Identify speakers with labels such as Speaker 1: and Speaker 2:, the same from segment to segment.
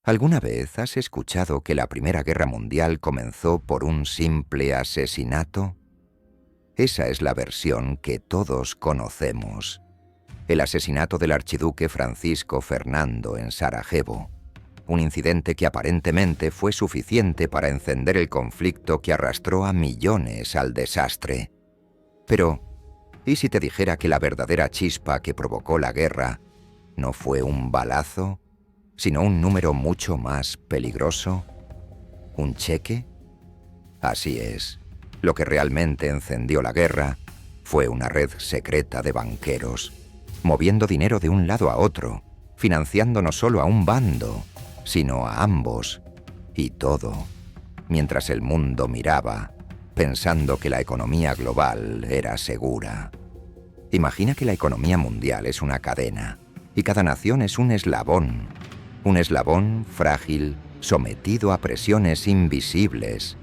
Speaker 1: ¿Alguna vez has escuchado que la Primera Guerra Mundial comenzó por un simple asesinato? Esa es la versión que todos conocemos. El asesinato del archiduque Francisco Fernando en Sarajevo. Un incidente que aparentemente fue suficiente para encender el conflicto que arrastró a millones al desastre. Pero, ¿y si te dijera que la verdadera chispa que provocó la guerra no fue un balazo, sino un número mucho más peligroso? ¿Un cheque? Así es. Lo que realmente encendió la guerra fue una red secreta de banqueros, moviendo dinero de un lado a otro, financiando no solo a un bando, sino a ambos, y todo, mientras el mundo miraba, pensando que la economía global era segura. Imagina que la economía mundial es una cadena, y cada nación es un eslabón frágil, sometido a presiones invisibles.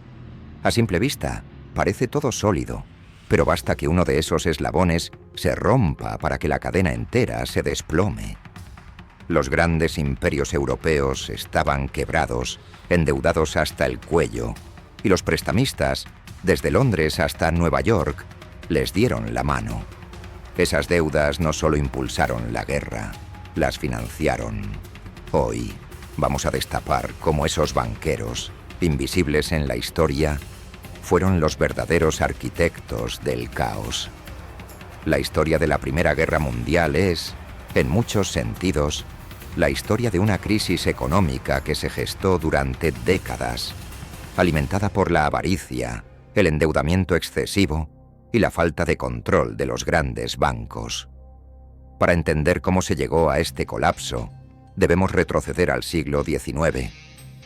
Speaker 1: A simple vista, parece todo sólido, pero basta que uno de esos eslabones se rompa para que la cadena entera se desplome. Los grandes imperios europeos estaban quebrados, endeudados hasta el cuello, y los prestamistas, desde Londres hasta Nueva York, les dieron la mano. Esas deudas no solo impulsaron la guerra, las financiaron. Hoy vamos a destapar cómo esos banqueros, invisibles en la historia, fueron los verdaderos arquitectos del caos. La historia de la Primera Guerra Mundial es, en muchos sentidos, la historia de una crisis económica que se gestó durante décadas, alimentada por la avaricia, el endeudamiento excesivo y la falta de control de los grandes bancos. Para entender cómo se llegó a este colapso, debemos retroceder al siglo XIX,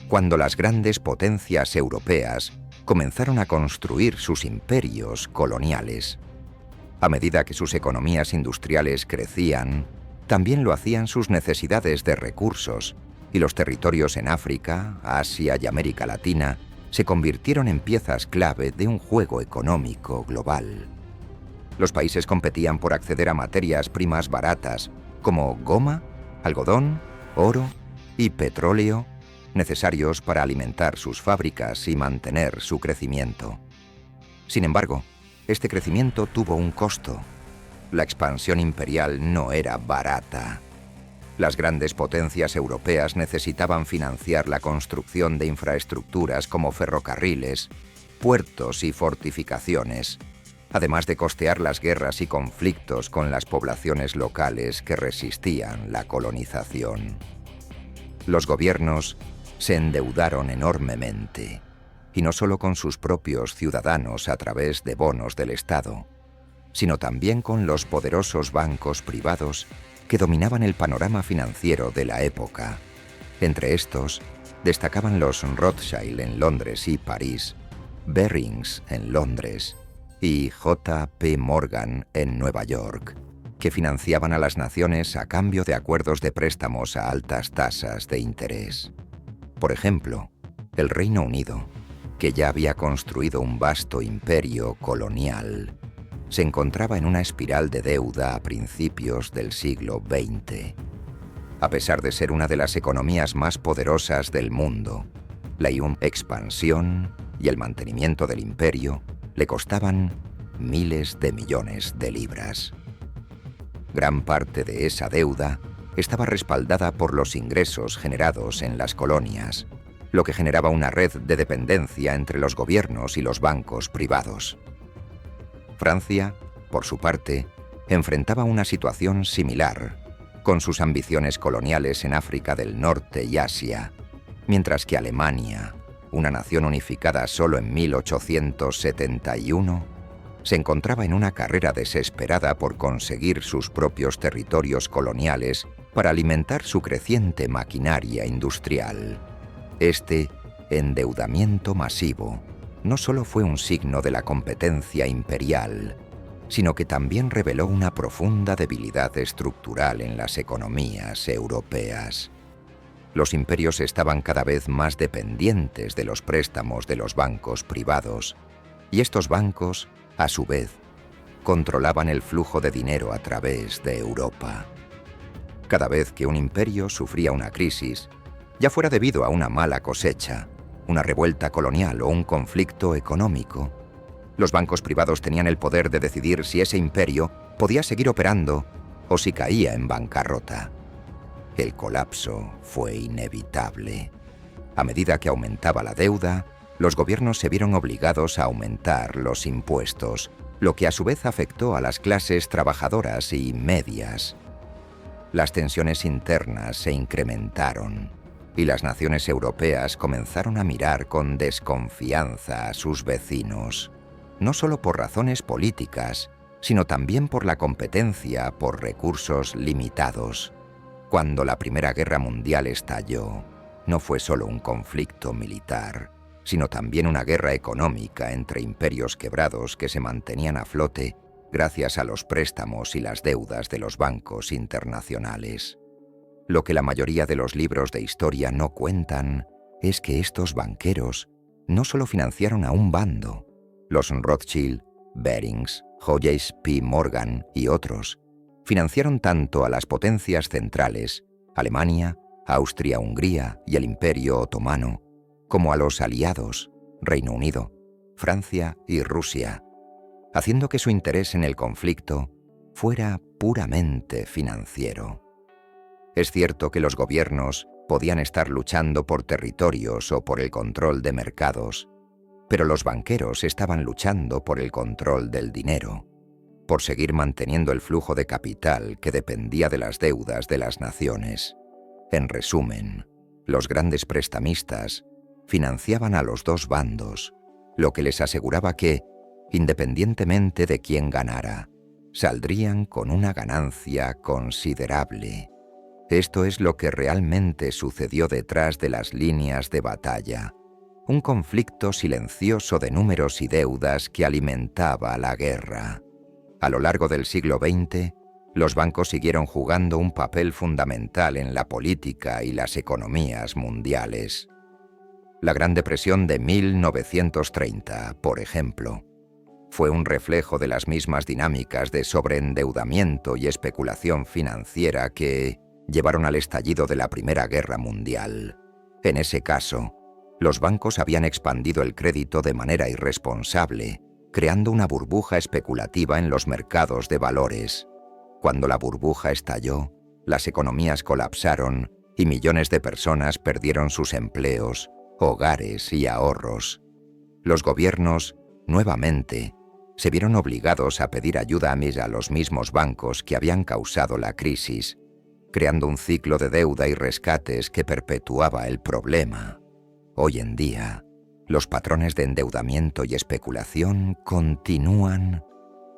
Speaker 1: cuando las grandes potencias europeas comenzaron a construir sus imperios coloniales. A medida que sus economías industriales crecían, también lo hacían sus necesidades de recursos, y los territorios en África, Asia y América Latina se convirtieron en piezas clave de un juego económico global. Los países competían por acceder a materias primas baratas, como goma, algodón, oro y petróleo, necesarios para alimentar sus fábricas y mantener su crecimiento. Sin embargo, este crecimiento tuvo un costo. La expansión imperial no era barata. Las grandes potencias europeas necesitaban financiar la construcción de infraestructuras como ferrocarriles, puertos y fortificaciones, además de costear las guerras y conflictos con las poblaciones locales que resistían la colonización. Los gobiernos se endeudaron enormemente, y no solo con sus propios ciudadanos a través de bonos del Estado, sino también con los poderosos bancos privados que dominaban el panorama financiero de la época. Entre estos, destacaban los Rothschild en Londres y París, Barings en Londres y J.P. Morgan en Nueva York, que financiaban a las naciones a cambio de acuerdos de préstamos a altas tasas de interés. Por ejemplo, el Reino Unido, que ya había construido un vasto imperio colonial, se encontraba en una espiral de deuda a principios del siglo XX. A pesar de ser una de las economías más poderosas del mundo, la expansión y el mantenimiento del imperio le costaban miles de millones de libras. Gran parte de esa deuda estaba respaldada por los ingresos generados en las colonias, lo que generaba una red de dependencia entre los gobiernos y los bancos privados. Francia, por su parte, enfrentaba una situación similar, con sus ambiciones coloniales en África del Norte y Asia, mientras que Alemania, una nación unificada solo en 1871, se encontraba en una carrera desesperada por conseguir sus propios territorios coloniales para alimentar su creciente maquinaria industrial. Este endeudamiento masivo no solo fue un signo de la competencia imperial, sino que también reveló una profunda debilidad estructural en las economías europeas. Los imperios estaban cada vez más dependientes de los préstamos de los bancos privados, y estos bancos, a su vez, controlaban el flujo de dinero a través de Europa. Cada vez que un imperio sufría una crisis, ya fuera debido a una mala cosecha, una revuelta colonial o un conflicto económico. Los bancos privados tenían el poder de decidir si ese imperio podía seguir operando o si caía en bancarrota. El colapso fue inevitable. A medida que aumentaba la deuda, los gobiernos se vieron obligados a aumentar los impuestos, lo que a su vez afectó a las clases trabajadoras y medias. Las tensiones internas se incrementaron y las naciones europeas comenzaron a mirar con desconfianza a sus vecinos, no solo por razones políticas, sino también por la competencia por recursos limitados. Cuando la Primera Guerra Mundial estalló, no fue solo un conflicto militar, sino también una guerra económica entre imperios quebrados que se mantenían a flote gracias a los préstamos y las deudas de los bancos internacionales. Lo que la mayoría de los libros de historia no cuentan es que estos banqueros no solo financiaron a un bando, los Rothschild, Barings, J.P. Morgan y otros, financiaron tanto a las potencias centrales, Alemania, Austria-Hungría y el Imperio Otomano, como a los aliados, Reino Unido, Francia y Rusia, haciendo que su interés en el conflicto fuera puramente financiero. Es cierto que los gobiernos podían estar luchando por territorios o por el control de mercados, pero los banqueros estaban luchando por el control del dinero, por seguir manteniendo el flujo de capital que dependía de las deudas de las naciones. En resumen, los grandes prestamistas financiaban a los dos bandos, lo que les aseguraba que, independientemente de quién ganara, saldrían con una ganancia considerable. Esto es lo que realmente sucedió detrás de las líneas de batalla, un conflicto silencioso de números y deudas que alimentaba la guerra. A lo largo del siglo XX, los bancos siguieron jugando un papel fundamental en la política y las economías mundiales. La Gran Depresión de 1930, por ejemplo, fue un reflejo de las mismas dinámicas de sobreendeudamiento y especulación financiera que llevaron al estallido de la Primera Guerra Mundial. En ese caso, los bancos habían expandido el crédito de manera irresponsable, creando una burbuja especulativa en los mercados de valores. Cuando la burbuja estalló, las economías colapsaron y millones de personas perdieron sus empleos, hogares y ahorros. Los gobiernos, nuevamente, se vieron obligados a pedir ayuda a los mismos bancos que habían causado la crisis, creando un ciclo de deuda y rescates que perpetuaba el problema. Hoy en día, los patrones de endeudamiento y especulación continúan.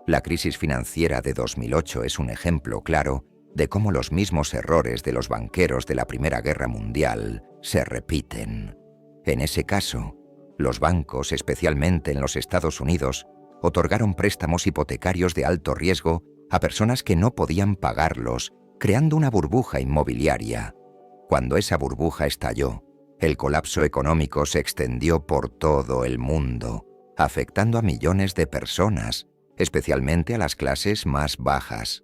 Speaker 1: La crisis financiera de 2008 es un ejemplo claro de cómo los mismos errores de los banqueros de la Primera Guerra Mundial se repiten. En ese caso, los bancos, especialmente en los Estados Unidos, otorgaron préstamos hipotecarios de alto riesgo a personas que no podían pagarlos, creando una burbuja inmobiliaria. Cuando esa burbuja estalló, el colapso económico se extendió por todo el mundo, afectando a millones de personas, especialmente a las clases más bajas.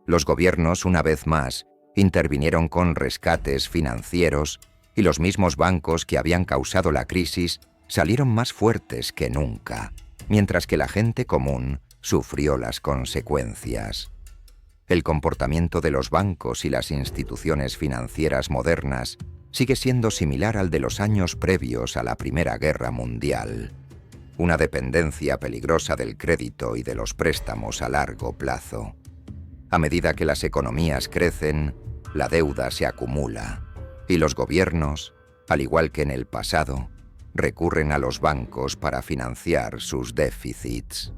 Speaker 1: Los gobiernos, una vez más, intervinieron con rescates financieros y los mismos bancos que habían causado la crisis salieron más fuertes que nunca, mientras que la gente común sufrió las consecuencias. El comportamiento de los bancos y las instituciones financieras modernas sigue siendo similar al de los años previos a la Primera Guerra Mundial. Una dependencia peligrosa del crédito y de los préstamos a largo plazo. A medida que las economías crecen, la deuda se acumula y los gobiernos, al igual que en el pasado, recurren a los bancos para financiar sus déficits.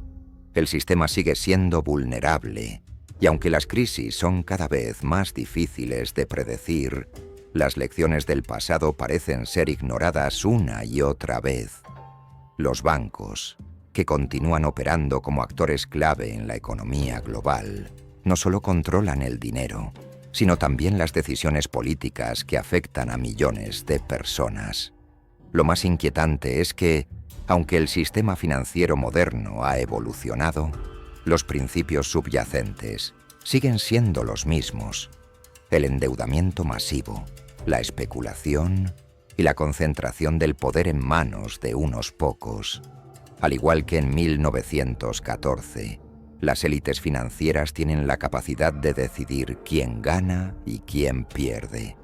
Speaker 1: El sistema sigue siendo vulnerable y aunque las crisis son cada vez más difíciles de predecir, las lecciones del pasado parecen ser ignoradas una y otra vez. Los bancos, que continúan operando como actores clave en la economía global, no solo controlan el dinero, sino también las decisiones políticas que afectan a millones de personas. Lo más inquietante es que, aunque el sistema financiero moderno ha evolucionado, los principios subyacentes siguen siendo los mismos: el endeudamiento masivo, la especulación y la concentración del poder en manos de unos pocos. Al igual que en 1914, las élites financieras tienen la capacidad de decidir quién gana y quién pierde.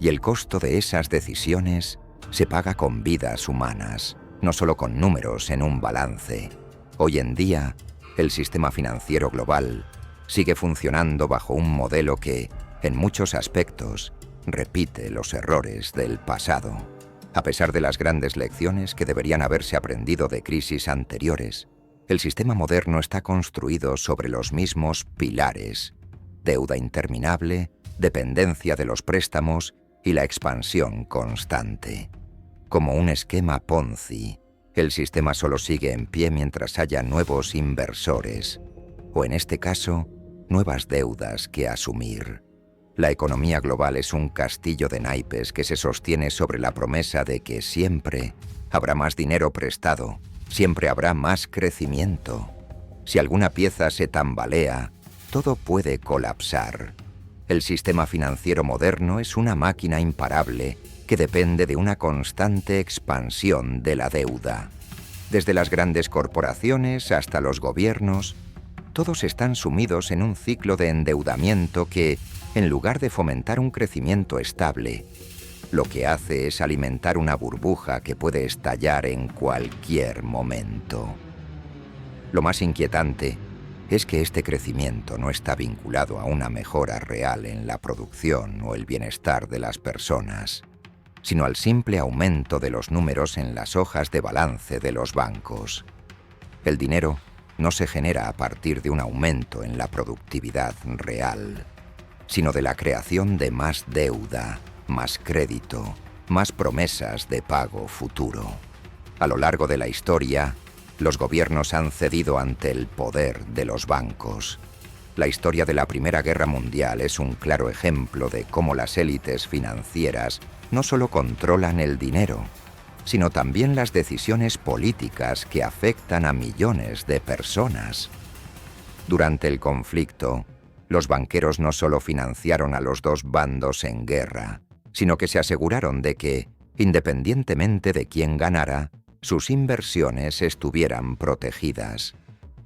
Speaker 1: Y el costo de esas decisiones se paga con vidas humanas, no solo con números en un balance. Hoy en día, el sistema financiero global sigue funcionando bajo un modelo que, en muchos aspectos, repite los errores del pasado. A pesar de las grandes lecciones que deberían haberse aprendido de crisis anteriores, el sistema moderno está construido sobre los mismos pilares: deuda interminable, dependencia de los préstamos y la expansión constante. Como un esquema Ponzi, el sistema solo sigue en pie mientras haya nuevos inversores, o en este caso, nuevas deudas que asumir. La economía global es un castillo de naipes que se sostiene sobre la promesa de que siempre habrá más dinero prestado, siempre habrá más crecimiento. Si alguna pieza se tambalea, todo puede colapsar. El sistema financiero moderno es una máquina imparable que depende de una constante expansión de la deuda. Desde las grandes corporaciones hasta los gobiernos, todos están sumidos en un ciclo de endeudamiento que, en lugar de fomentar un crecimiento estable, lo que hace es alimentar una burbuja que puede estallar en cualquier momento. Lo más inquietante es que este crecimiento no está vinculado a una mejora real en la producción o el bienestar de las personas, sino al simple aumento de los números en las hojas de balance de los bancos. El dinero no se genera a partir de un aumento en la productividad real, sino de la creación de más deuda, más crédito, más promesas de pago futuro. A lo largo de la historia, los gobiernos han cedido ante el poder de los bancos. La historia de la Primera Guerra Mundial es un claro ejemplo de cómo las élites financieras no solo controlan el dinero, sino también las decisiones políticas que afectan a millones de personas. Durante el conflicto, los banqueros no solo financiaron a los dos bandos en guerra, sino que se aseguraron de que, independientemente de quién ganara, sus inversiones estuvieran protegidas.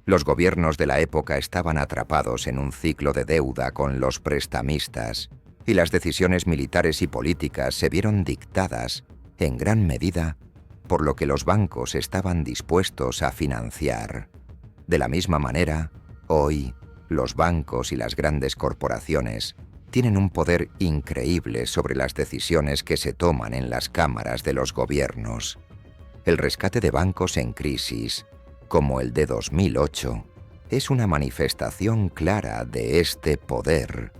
Speaker 1: Los gobiernos de la época estaban atrapados en un ciclo de deuda con los prestamistas, y las decisiones militares y políticas se vieron dictadas, en gran medida, por lo que los bancos estaban dispuestos a financiar. De la misma manera, hoy, los bancos y las grandes corporaciones tienen un poder increíble sobre las decisiones que se toman en las cámaras de los gobiernos. El rescate de bancos en crisis, como el de 2008, es una manifestación clara de este poder.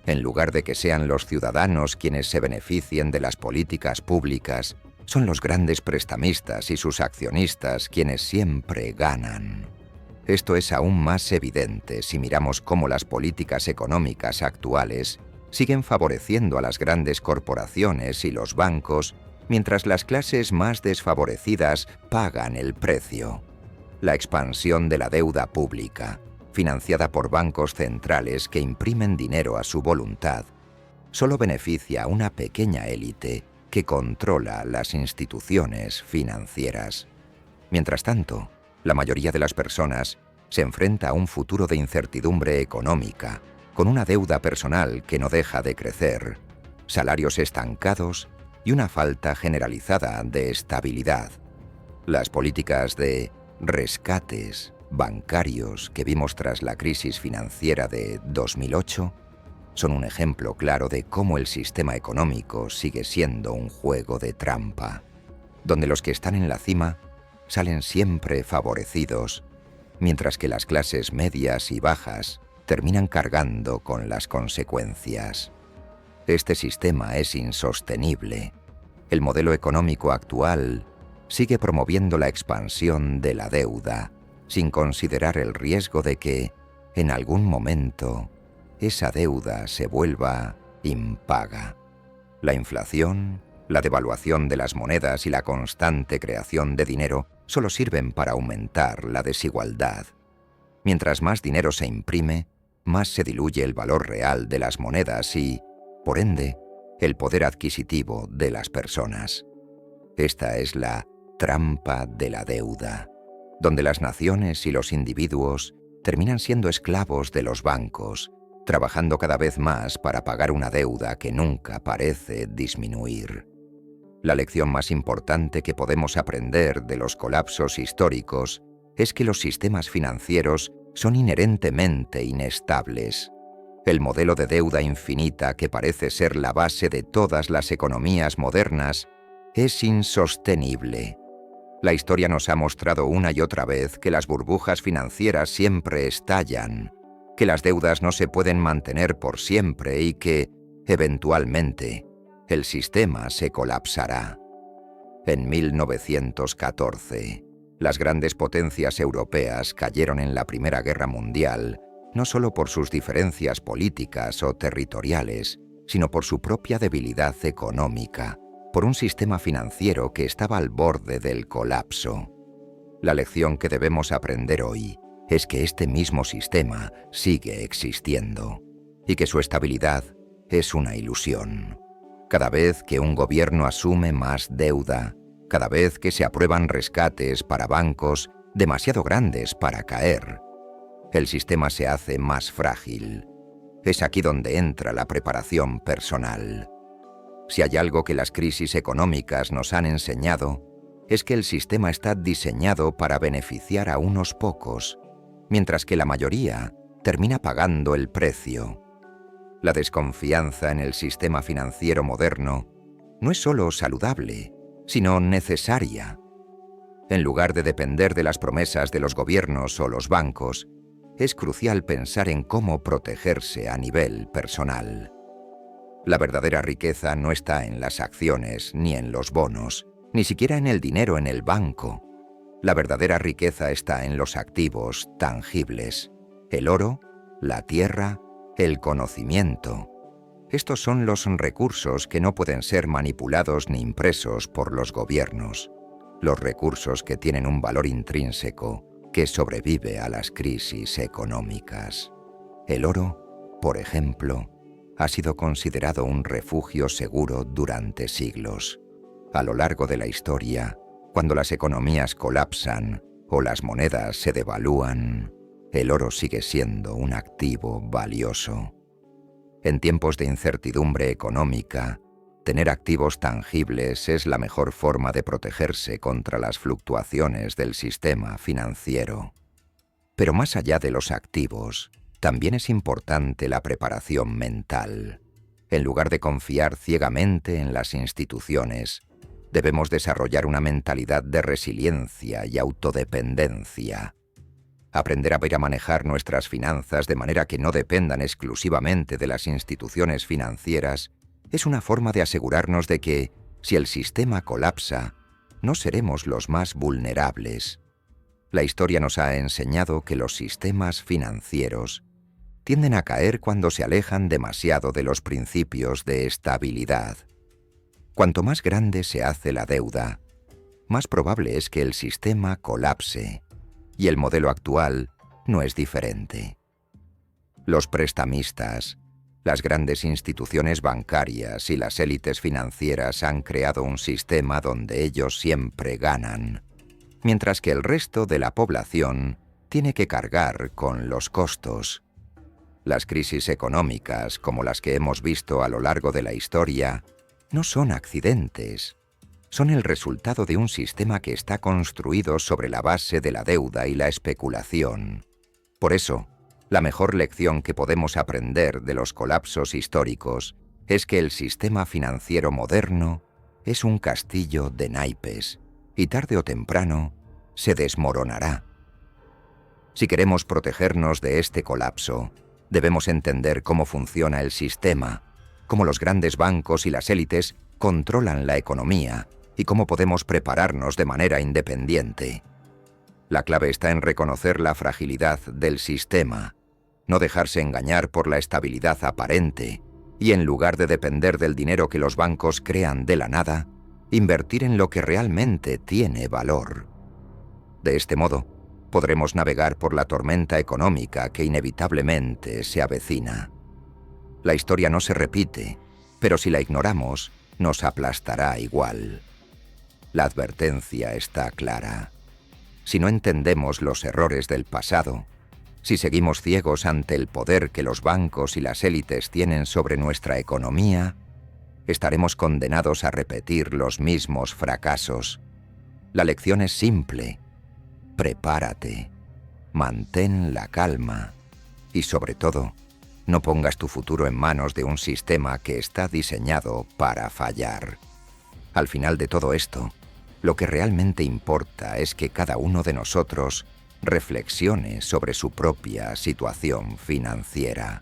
Speaker 1: En lugar de que sean los ciudadanos quienes se beneficien de las políticas públicas, son los grandes prestamistas y sus accionistas quienes siempre ganan. Esto es aún más evidente si miramos cómo las políticas económicas actuales siguen favoreciendo a las grandes corporaciones y los bancos, mientras las clases más desfavorecidas pagan el precio. La expansión de la deuda pública, financiada por bancos centrales que imprimen dinero a su voluntad, solo beneficia a una pequeña élite que controla las instituciones financieras. Mientras tanto, la mayoría de las personas se enfrenta a un futuro de incertidumbre económica, con una deuda personal que no deja de crecer, salarios estancados y una falta generalizada de estabilidad. Las políticas de rescates bancarios que vimos tras la crisis financiera de 2008 son un ejemplo claro de cómo el sistema económico sigue siendo un juego de trampa, donde los que están en la cima salen siempre favorecidos, mientras que las clases medias y bajas terminan cargando con las consecuencias. Este sistema es insostenible. El modelo económico actual sigue promoviendo la expansión de la deuda, sin considerar el riesgo de que, en algún momento, esa deuda se vuelva impaga. La inflación, la devaluación de las monedas y la constante creación de dinero solo sirven para aumentar la desigualdad. Mientras más dinero se imprime, más se diluye el valor real de las monedas y, por ende, el poder adquisitivo de las personas. Esta es la trampa de la deuda, donde las naciones y los individuos terminan siendo esclavos de los bancos, trabajando cada vez más para pagar una deuda que nunca parece disminuir. La lección más importante que podemos aprender de los colapsos históricos es que los sistemas financieros son inherentemente inestables. El modelo de deuda infinita que parece ser la base de todas las economías modernas es insostenible. La historia nos ha mostrado una y otra vez que las burbujas financieras siempre estallan, que las deudas no se pueden mantener por siempre y que, eventualmente, el sistema se colapsará. En 1914, las grandes potencias europeas cayeron en la Primera Guerra Mundial, no solo por sus diferencias políticas o territoriales, sino por su propia debilidad económica, por un sistema financiero que estaba al borde del colapso. La lección que debemos aprender hoy es que este mismo sistema sigue existiendo y que su estabilidad es una ilusión. Cada vez que un gobierno asume más deuda, cada vez que se aprueban rescates para bancos demasiado grandes para caer, el sistema se hace más frágil. Es aquí donde entra la preparación personal. Si hay algo que las crisis económicas nos han enseñado, es que el sistema está diseñado para beneficiar a unos pocos, mientras que la mayoría termina pagando el precio. La desconfianza en el sistema financiero moderno no es solo saludable, sino necesaria. En lugar de depender de las promesas de los gobiernos o los bancos, es crucial pensar en cómo protegerse a nivel personal. La verdadera riqueza no está en las acciones ni en los bonos, ni siquiera en el dinero en el banco. La verdadera riqueza está en los activos tangibles: el oro, la tierra, el conocimiento. Estos son los recursos que no pueden ser manipulados ni impresos por los gobiernos, los recursos que tienen un valor intrínseco que sobrevive a las crisis económicas. El oro, por ejemplo, ha sido considerado un refugio seguro durante siglos. A lo largo de la historia, cuando las economías colapsan o las monedas se devalúan, el oro sigue siendo un activo valioso. En tiempos de incertidumbre económica, tener activos tangibles es la mejor forma de protegerse contra las fluctuaciones del sistema financiero. Pero más allá de los activos, también es importante la preparación mental. En lugar de confiar ciegamente en las instituciones, debemos desarrollar una mentalidad de resiliencia y autodependencia. Aprender a ver a manejar nuestras finanzas de manera que no dependan exclusivamente de las instituciones financieras es una forma de asegurarnos de que, si el sistema colapsa, no seremos los más vulnerables. La historia nos ha enseñado que los sistemas financieros tienden a caer cuando se alejan demasiado de los principios de estabilidad. Cuanto más grande se hace la deuda, más probable es que el sistema colapse, y el modelo actual no es diferente. Los prestamistas, las grandes instituciones bancarias y las élites financieras han creado un sistema donde ellos siempre ganan, mientras que el resto de la población tiene que cargar con los costos. Las crisis económicas, como las que hemos visto a lo largo de la historia, no son accidentes. Son el resultado de un sistema que está construido sobre la base de la deuda y la especulación. Por eso, la mejor lección que podemos aprender de los colapsos históricos es que el sistema financiero moderno es un castillo de naipes y tarde o temprano se desmoronará. Si queremos protegernos de este colapso, debemos entender cómo funciona el sistema, cómo los grandes bancos y las élites controlan la economía y cómo podemos prepararnos de manera independiente. La clave está en reconocer la fragilidad del sistema, no dejarse engañar por la estabilidad aparente y, en lugar de depender del dinero que los bancos crean de la nada, invertir en lo que realmente tiene valor. De este modo, podremos navegar por la tormenta económica que inevitablemente se avecina. La historia no se repite, pero si la ignoramos, nos aplastará igual. La advertencia está clara. Si no entendemos los errores del pasado, si seguimos ciegos ante el poder que los bancos y las élites tienen sobre nuestra economía, estaremos condenados a repetir los mismos fracasos. La lección es simple. Prepárate, mantén la calma y, sobre todo, no pongas tu futuro en manos de un sistema que está diseñado para fallar. Al final de todo esto, lo que realmente importa es que cada uno de nosotros reflexione sobre su propia situación financiera.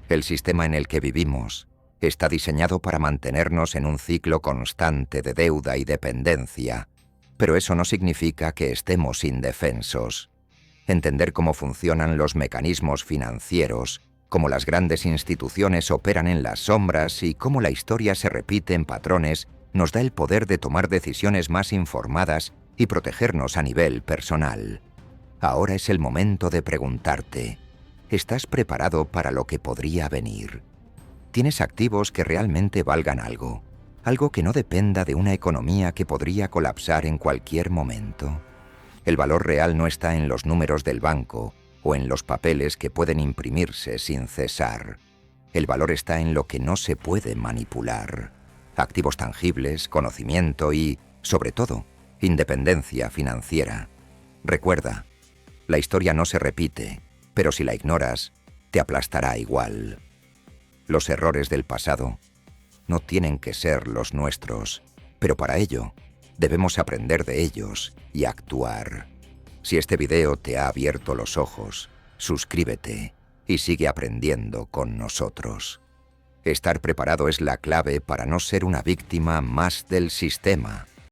Speaker 1: El sistema en el que vivimos está diseñado para mantenernos en un ciclo constante de deuda y dependencia, pero eso no significa que estemos indefensos. Entender cómo funcionan los mecanismos financieros, cómo las grandes instituciones operan en las sombras y cómo la historia se repite en patrones, nos da el poder de tomar decisiones más informadas y protegernos a nivel personal. Ahora es el momento de preguntarte, ¿estás preparado para lo que podría venir? ¿Tienes activos que realmente valgan algo? Algo que no dependa de una economía que podría colapsar en cualquier momento. El valor real no está en los números del banco o en los papeles que pueden imprimirse sin cesar. El valor está en lo que no se puede manipular. Activos tangibles, conocimiento y, sobre todo, independencia financiera. Recuerda, la historia no se repite, pero si la ignoras, te aplastará igual. Los errores del pasado no tienen que ser los nuestros, pero para ello debemos aprender de ellos y actuar. Si este video te ha abierto los ojos, suscríbete y sigue aprendiendo con nosotros. Estar preparado es la clave para no ser una víctima más del sistema.